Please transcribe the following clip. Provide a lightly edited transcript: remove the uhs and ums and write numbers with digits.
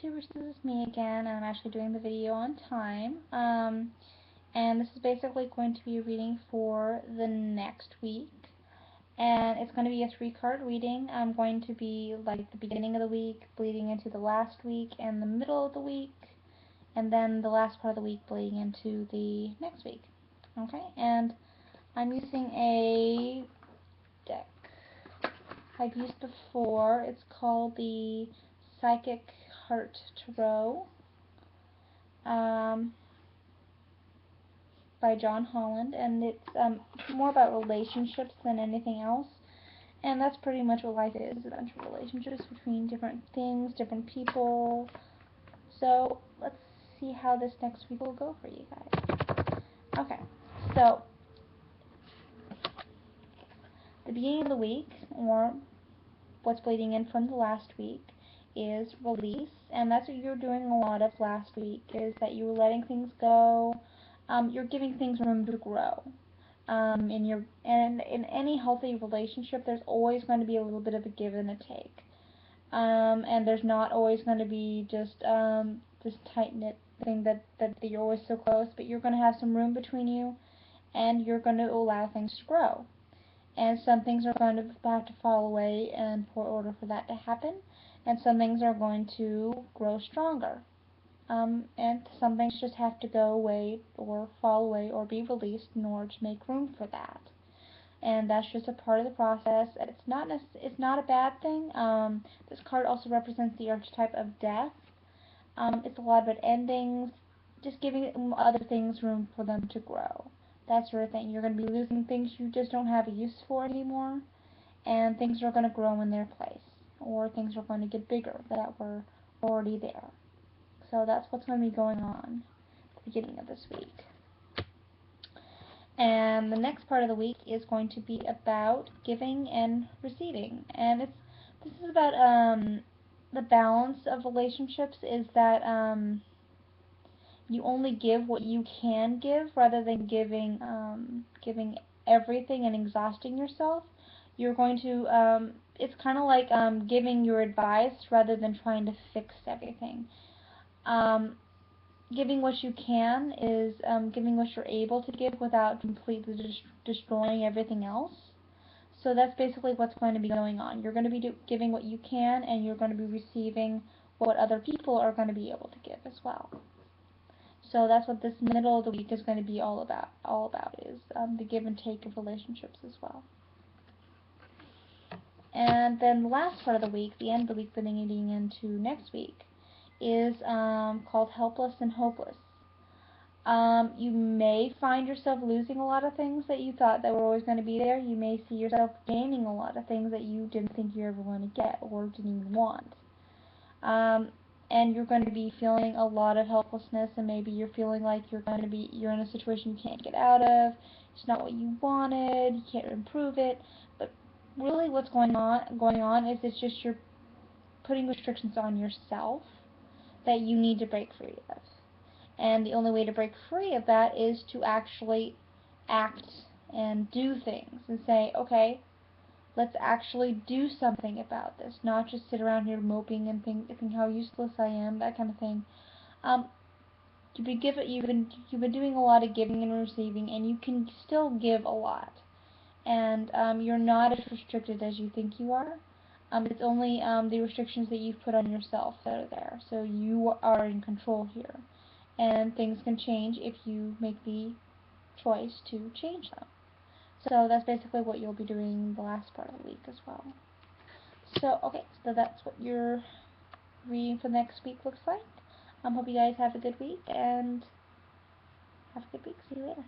YouTubers, this is me again, and I'm actually doing the video on time. And this is basically going to be a reading for the next week. And it's going to be a 3-card reading. I'm going to be like the beginning of the week, bleeding into the last week, and the middle of the week, and then the last part of the week bleeding into the next week. Okay, and I'm using a deck I've used before. It's called the Psychic Heart Tarot by John Holland, and it's more about relationships than anything else. And that's pretty much what life is, a bunch of relationships between different things, different people. So let's see how this next week will go for you guys. Okay, so the beginning of the week, or what's bleeding in from the last week, is release, and that's what you were doing a lot of last week, is that you were letting things go. You're giving things room to grow. In any healthy relationship, there's always going to be a little bit of a give and a take. And there's not always going to be just this tight-knit thing that you're always so close, but you're going to have some room between you, and you're going to allow things to grow. And some things are going to have to fall away in order for that to happen, and some things are going to grow stronger. And some things just have to go away or fall away or be released in order to make room for that. And that's just a part of the process. It's not a bad thing. This card also represents the archetype of death. It's a lot about endings, just giving other things room for them to grow. That sort of thing. You're going to be losing things you just don't have a use for anymore, and things are going to grow in their place, or things are going to get bigger that were already there. So that's what's going to be going on at the beginning of this week. And the next part of the week is going to be about giving and receiving. And this is about the balance of relationships, is that you only give what you can give rather than giving everything and exhausting yourself. You're going to it's kind of like giving your advice rather than trying to fix everything. Giving what you can is giving what you're able to give without completely destroying everything else. So that's basically what's going to be going on. You're going to be giving what you can, and you're going to be receiving what other people are going to be able to give as well. So that's what this middle of the week is going to be all about. Is the give and take of relationships as well. And then the last part of the week, the end of the week, leading into next week, is called Helpless and Hopeless. You may find yourself losing a lot of things that you thought that were always going to be there. You may see yourself gaining a lot of things that you didn't think you were ever going to get or didn't even want. And you're going to be feeling a lot of helplessness, and maybe you're feeling like you're in a situation you can't get out of. It's not what you wanted. You can't improve it. But really, what's going on is it's just you're putting restrictions on yourself that you need to break free of. And the only way to break free of that is to actually act and do things and say, okay, let's actually do something about this, not just sit around here moping and think how useless I am, that kind of thing. You've been doing a lot of giving and receiving, and you can still give a lot. And you're not as restricted as you think you are. It's only the restrictions that you've put on yourself that are there. So you are in control here. And things can change if you make the choice to change them. So that's basically what you'll be doing the last part of the week as well. So, okay, so that's what your reading for next week looks like. Hope you guys have a good week, and have a good week. See you later.